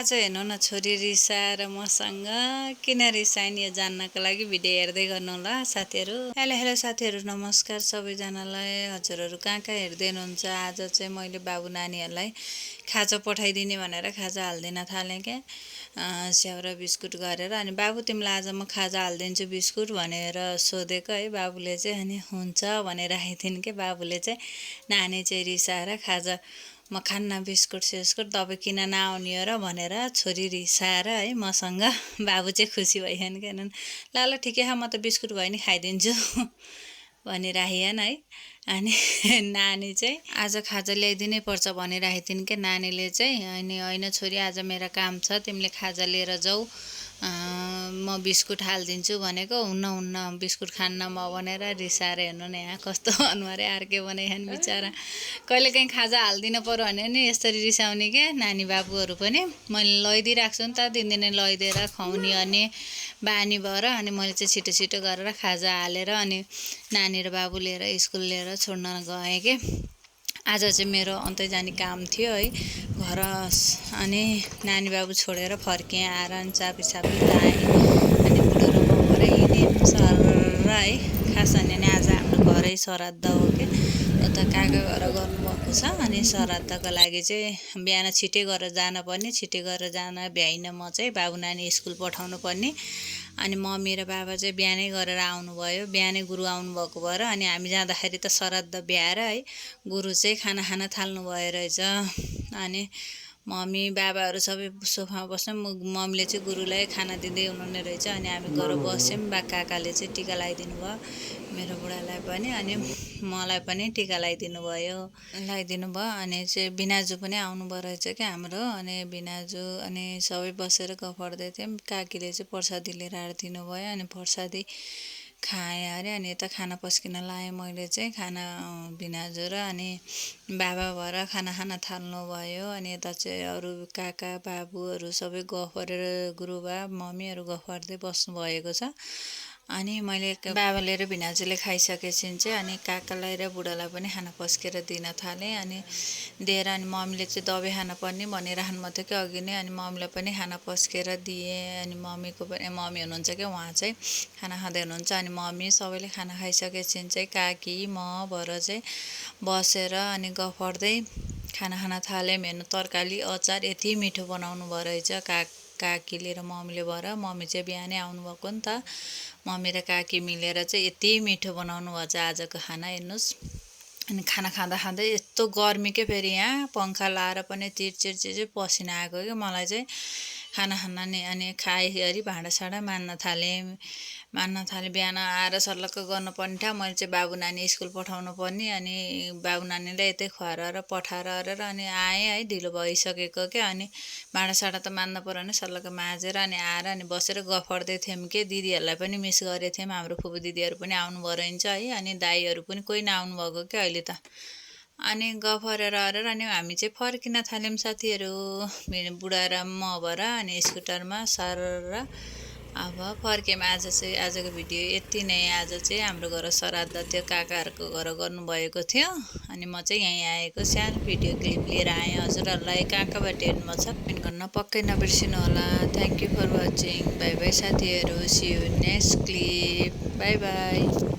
आज हेर्नु न छोरी रिसाएर मसँग किन रिसाइन् यो जान्नको लागि भिडियो हेर्दै गर्नु होला साथीहरू। हेलो हेलो साथीहरू, नमस्कार सबैजनालाई। हजुरहरू कहाँ कहाँ हेर्दै हुनुहुन्छ। आज चाहिँ मैले बाबु नानीहरूलाई खाजा पठाइदिने भनेर खाजा हाल्दिन थालेँ क्या, स्याउ र बिस्कुट गरेर। अनि बाबु तिमीलाई आज म खाजा हालिदिन्छु बिस्कुट भनेर सोधेको है बाबुले चाहिँ। अनि हुन्छ भनेर राखिदिन् के। बाबुले चाहिँ नानी चाहिँ रिसाएर खाजा म खान्न बिस्कुट सिस्कुट, तपाईँ किन नआउने हो र भनेर छोरी रिसाएर है मसँग। बाबु चाहिँ खुसी भइहाल्नु क्या, ल ल ठिकै छ म त बिस्कुट भयो नि खाइदिन्छु भनिराखिएन है। अनि नानी चाहिँ आज खाजा ल्याइदिनै पर्छ भनिराखिदिन् क्या नानीले चाहिँ। अनि होइन छोरी आज मेरो काम छ, तिमीले खाजा लिएर जाऊ, म बिस्कुट हालिदिन्छु भनेको। हुन्न बिस्कुट खान्न म भनेर रिसाएर हेर्नु न यहाँ कस्तो अनुहारै अर्कै बनाइहाल्नु बिचरा। कहिलेकाहीँ खाजा हालिदिनु पऱ्यो भने नि यसरी रिसाउने क्या नानी बाबुहरू पनि। मैले लैदिइराख्छु नि त, दिनदिनै लैदिएर खुवाउने अनि बानी भएर। अनि मैले चाहिँ छिटो छिटो गरेर खाजा हालेर अनि नानी र बाबु लिएर स्कुल लिएर छोड्न गएँ कि। आज चाहिँ मेरो अन्तै जाने काम थियो है घर। अनि नानी बाबु छोडेर फर्केँ, आएर अनि चापी लाएँ। अनि बुढो र म भरे हिँड्यौँ सर है। खास अनि आज हाम्रो घरै श्राद्ध हो कि, उता काका घर गर्नुभएको छ। अनि श्राद्धको लागि चाहिँ बिहान छिटै गरेर जानुपर्ने, छिटै गरेर जान भ्याइनँ म चाहिँ। बाबु नानी स्कुल पठाउनु पर्ने। अनि मम्मी र बाबा चाहिँ बिहानै गरेर आउनुभयो, बिहानै गुरु आउनुभएको भएर। अनि हामी जाँदाखेरि त श्राद्ध भ्याएर है गुरु चाहिँ खाना खान थाल्नुभयो रहेछ। अनि मम्मी बाबाहरू सबै सोफामा बस्छौँ, मम्मीले चाहिँ गुरुलाई खाना दिँदै हुनुहुने रहेछ। अनि हामी गएर बस्यौँ, काकाले चाहिँ टिका लगाइदिनु भयो मेरो बुढालाई पनि, अनि मलाई पनि टिका लगाइदिनु भयो। अनि चाहिँ बिनाजु पनि आउनुभयो रहेछ क्या हाम्रो। अनि बिनाजु अनि सबै बसेर गफ गर्दै थियौँ। काकीले चाहिँ प्रसादी लिएर आएर दिनुभयो। अनि प्रसादी खाएँ अरे। अनि यता खाना पस्किन लाएँ मैले चाहिँ खाना बिनाजु र अनि बाबा भएर खाना खान थाल्नुभयो। अनि यता चाहिँ अरू काका बाबुहरू सबै गफ गरेर गुरुबा मम्मीहरू गफ गर्दै बस्नुभएको छ। अनि मैले बाबाले र भिनाजुले खाइसकेपछि चाहिँ अनि काकालाई र बुढालाई पनि खाना पस्केर दिन थालेँ। अनि दिएर अनि मम्मीले चाहिँ दबाई खान पर्ने भनिराख्नु भएको थियो कि अघि नै। अनि मम्मीलाई पनि खाना पस्केर दिएँ। अनि मम्मीको पनि मम्मी हुनुहुन्छ क्या, उहाँ चाहिँ खाना खाँदै हुनुहुन्छ। अनि मम्मी सबैले खाना खाइसकेपछि चाहिँ काकी म भएर चाहिँ बसेर अनि गफ गर्दै खाना खान थाल्यौँ। हेर्नु तरकारी अचार यति मिठो बनाउनु भयो रहेछ काकीले र मम्मीले भएर। मम्मी चाहिँ बिहानै आउनुभएको नि त, मम्मी र काकी मिलेर चाहिँ यति मिठो बनाउनु भएको छ आजको खाना हेर्नुहोस्। अनि खाना खाँदा खाँदै यस्तो गर्मी के, फेरि यहाँ पङ्खा लाएर पनि चिर पसिना आएको क्या मलाई चाहिँ खाना खान नि। अनि खाइवरी भाँडासाँडा मान्न थालेँ। बिहान आएर सल्लक्क गर्नुपर्ने थियो। मैले चाहिँ बाबु नानी स्कुल पठाउनु पर्ने। अनि बाबु नानीलाई यतै खुवाएर पठाएर अरेर अनि आएँ है, ढिलो भइसकेको क्या। अनि भाँडासाँडा त मान्न पऱ्यो भने सल्लक्क माझेर अनि आएर अनि बसेर गफ गर्दै थियौँ कि। दिदीहरूलाई पनि मिस गरेको थियौँ, हाम्रो फुपू दिदीहरू पनि आउनुभयो रहेछ है। अनि दाईहरू पनि कोही नआउनु भएको क्या अहिले त। अनि गफ गरेर अनि हामी चाहिँ फर्किन थाल्यौँ साथीहरू, मेरो बुढा र म भएर। अनि स्कुटरमा सर र अब फर्क्यौँ। आजको भिडियो यति नै। आज चाहिँ हाम्रो घर श्राद्ध थियो, काकाहरूको घर गर्नुभएको थियो। अनि म चाहिँ यहीँ आएको सानो भिडियो क्लिप लिएर आएँ। हजुरहरूलाई कहाँ कहाँबाट हेर्नुभएको छ कमेन्ट गर्न पक्कै नबिर्सिनु होला। Thank you for watching. Bye bye साथीहरू, see you next clip. Bye by.